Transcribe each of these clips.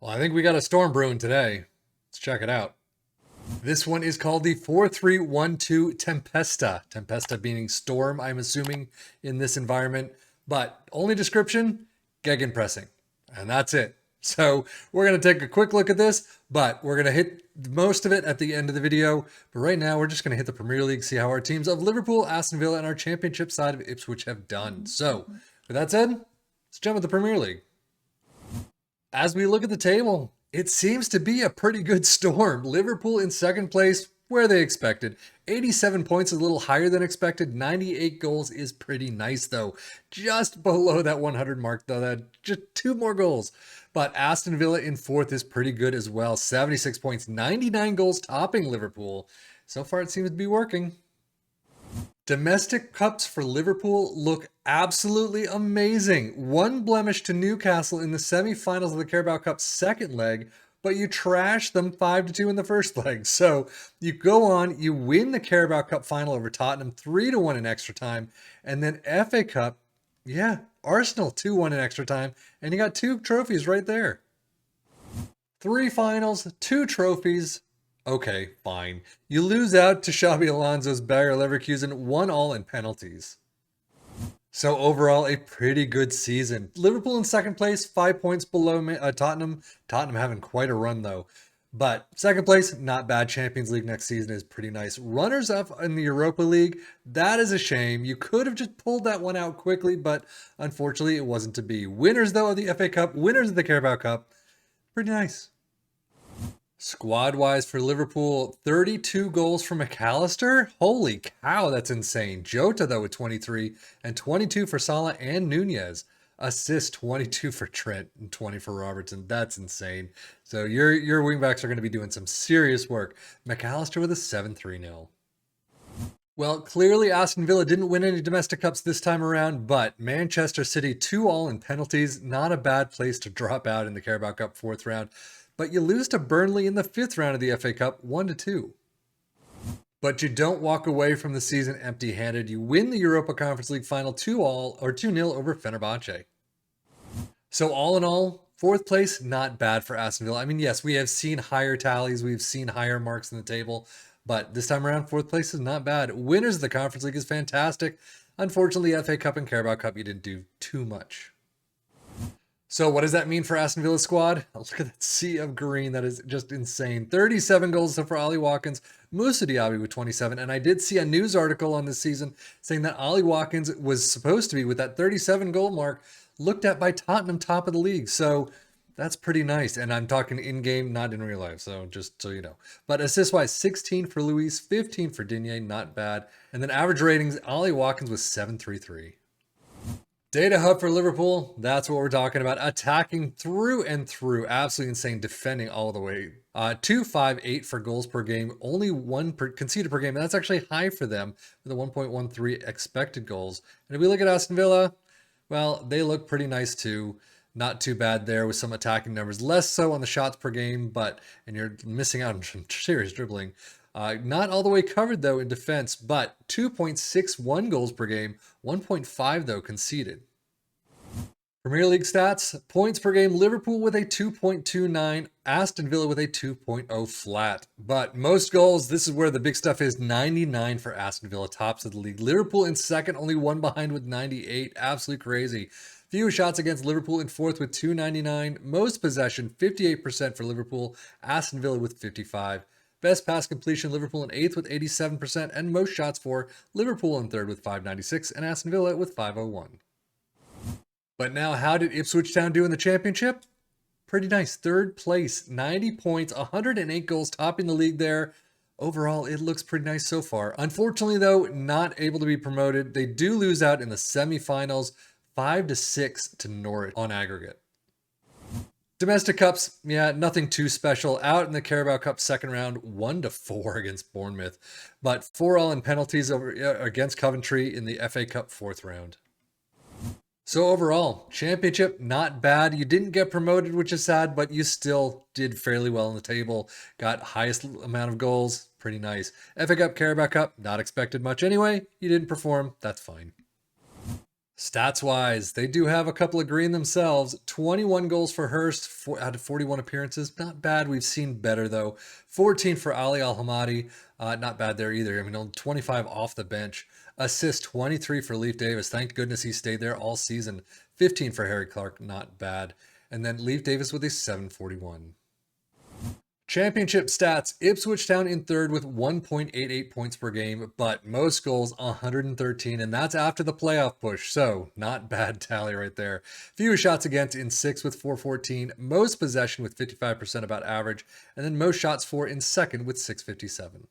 Well, I think we got a storm brewing today. Let's check it out. This one is called the 4312 Tempesta. Tempesta meaning storm, I'm assuming, in this environment. But only description, gegenpressing. And that's it. So we're going to take a quick look at this, but we're going to hit most of it at the end of the video. But right now, we're just going to hit the Premier League, see how our teams of Liverpool, Aston Villa, and our championship side of Ipswich have done. So with that said, let's jump into the Premier League. As we look at the table, it seems to be a pretty good storm. Liverpool in second place, where they expected. 87 points is a little higher than expected. 98 goals is pretty nice, though. Just below that 100 mark, though. That just 2 more goals. But Aston Villa in fourth is pretty good as well. 76 points, 99 goals, topping Liverpool. So far, it seems to be working. Domestic cups for Liverpool look absolutely amazing. One blemish to Newcastle in the semi-finals of the Carabao Cup second leg, but you trash them 5-2 in the first leg. So you go on, you win the Carabao Cup final over Tottenham 3-1 in extra time, and then FA Cup, Arsenal 2-1 in extra time, and you got 2 trophies right there. 3 finals, 2 trophies. Okay, fine. You lose out to Xabi Alonso's Bayer Leverkusen 1-1 in penalties. So overall, a pretty good season. Liverpool in second place, 5 points below Tottenham. Tottenham having quite a run though. But second place, not bad. Champions League next season is pretty nice. Runners up in the Europa League, that is a shame. You could have just pulled that one out quickly, but unfortunately it wasn't to be. Winners though of the FA Cup, winners of the Carabao Cup, pretty nice. Squad-wise for Liverpool, 32 goals from McAllister. Holy cow, that's insane. Jota, though, with 23, and 22 for Salah and Nunez. Assist, 22 for Trent and 20 for Robertson. That's insane. So your wingbacks are going to be doing some serious work. McAllister with a 7-3-0. Well, clearly Aston Villa didn't win any domestic cups this time around, but Manchester City 2-2 in penalties. Not a bad place to drop out in the Carabao Cup fourth round. But you lose to Burnley in the 5th round of the FA Cup, 1-2. But you don't walk away from the season empty-handed. You win the Europa Conference League final 2-0 over Fenerbahce. So all in all, 4th place, not bad for Aston Villa. I mean, yes, we have seen higher tallies. We've seen higher marks in the table. But this time around, 4th place is not bad. Winners of the Conference League is fantastic. Unfortunately, FA Cup and Carabao Cup, you didn't do too much. So what does that mean for Aston Villa's squad? Look at that sea of green. That is just insane. 37 goals for Ollie Watkins, Moussa Diaby with 27. And I did see a news article on this season saying that Ollie Watkins was supposed to be, with that 37 goal mark, looked at by Tottenham top of the league. So that's pretty nice. And I'm talking in-game, not in real life. So just so you know. But assist-wise, 16 for Luis, 15 for Digne. Not bad. And then average ratings, Ollie Watkins was 7.33. Data hub for Liverpool, that's what we're talking about. Attacking through and through. Absolutely insane. Defending all the way. 2.58 for goals per game. Only 1 conceded per game. And that's actually high for them with a 1.13 expected goals. And if we look at Aston Villa, well, they look pretty nice too. Not too bad there with some attacking numbers. Less so on the shots per game, and you're missing out on some serious dribbling. Not all the way covered, though, in defense, but 2.61 goals per game, 1.5, though, conceded. Premier League stats, points per game, Liverpool with a 2.29, Aston Villa with a 2.0 flat. But most goals, this is where the big stuff is, 99 for Aston Villa, tops of the league. Liverpool in second, only 1 behind with 98, absolutely crazy. Few shots against Liverpool in fourth with 299. Most possession, 58% for Liverpool, Aston Villa with 55. Best pass completion, Liverpool in 8th with 87%, and most shots for Liverpool in 3rd with 596, and Aston Villa with 501. But now, how did Ipswitch Town do in the championship? Pretty nice. 3rd place, 90 points, 108 goals, topping the league there. Overall, it looks pretty nice so far. Unfortunately, though, not able to be promoted. They do lose out in the semifinals, 5-6 to Norwich on aggregate. Domestic cups, nothing too special. Out in the Carabao Cup second round, 1-4 against Bournemouth, but 4-4 in penalties against Coventry in the FA Cup fourth round. So overall, championship, not bad. You didn't get promoted, which is sad, but you still did fairly well on the table. Got highest amount of goals, pretty nice. FA Cup, Carabao Cup, not expected much anyway. You didn't perform, that's fine. Stats wise, they do have a couple of green themselves. 21 goals for Hurst out of 41 appearances. Not bad. We've seen better though. 14 for Ali Al Hamadi. Not bad there either. I mean, only 25 off the bench. Assist 23 for Leif Davis. Thank goodness he stayed there all season. 15 for Harry Clark. Not bad. And then Leif Davis with a 741. Championship stats, Ipswich Town in third with 1.88 points per game, but most goals 113, and that's after the playoff push, so not bad tally right there. Fewest shots against in sixth with 414, most possession with 55% about average, and then most shots for in second with 657.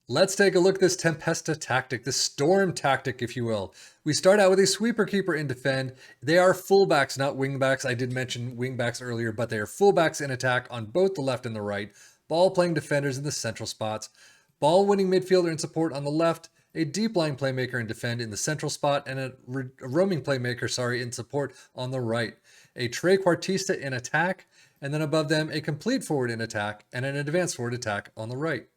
Let's take a look at this Tempesta tactic, the storm tactic, if you will. We start out with a sweeper keeper in defend. They are fullbacks, not wingbacks. I did mention wingbacks earlier, but they are fullbacks in attack on both the left and the right. Ball playing defenders in the central spots. Ball winning midfielder in support on the left. A deep line playmaker in defend in the central spot, and a roaming playmaker, in support on the right. A trequartista in attack, and then above them a complete forward in attack and an advanced forward attack on the right.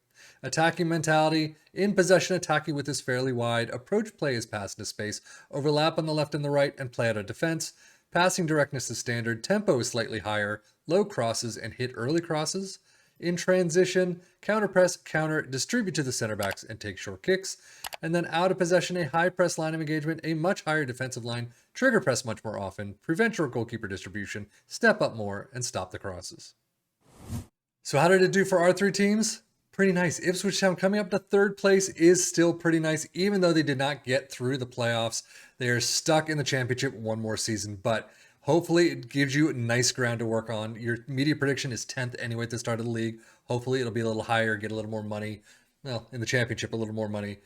Attacking mentality, in possession attacking with is fairly wide, approach play is pass into space, overlap on the left and the right, and play out of defense. Passing directness is standard, tempo is slightly higher, low crosses and hit early crosses. In transition, counter press, counter, distribute to the center backs and take short kicks. And then out of possession, a high press line of engagement, a much higher defensive line, trigger press much more often, prevent your goalkeeper distribution, step up more, and stop the crosses. So how did it do for our three teams? Pretty nice. Ipswich Town coming up to third place is still pretty nice, even though they did not get through the playoffs. They are stuck in the championship one more season, but hopefully it gives you nice ground to work on. Your media prediction is 10th anyway at the start of the league. Hopefully it'll be a little higher, get a little more money. Well, in the championship, a little more money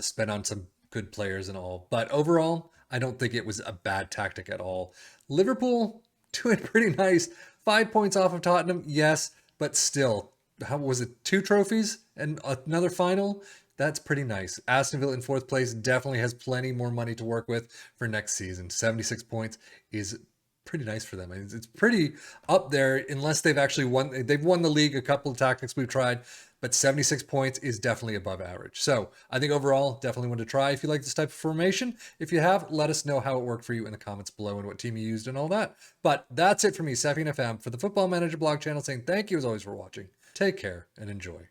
spent on some good players and all. But overall, I don't think it was a bad tactic at all. Liverpool doing pretty nice. 5 points off of Tottenham, yes, but still. How was it? 2 trophies and another final? That's pretty nice. Aston Villa in 4th place definitely has plenty more money to work with for next season. 76 points is pretty nice for them. It's pretty up there unless they've actually won. They've won the league a couple of tactics we've tried, but 76 points is definitely above average. So I think overall, definitely want to try if you like this type of formation. If you have, let us know how it worked for you in the comments below and what team you used and all that. But that's it for me, Sapien FM, for the Football Manager blog channel, saying thank you as always for watching. Take care and enjoy.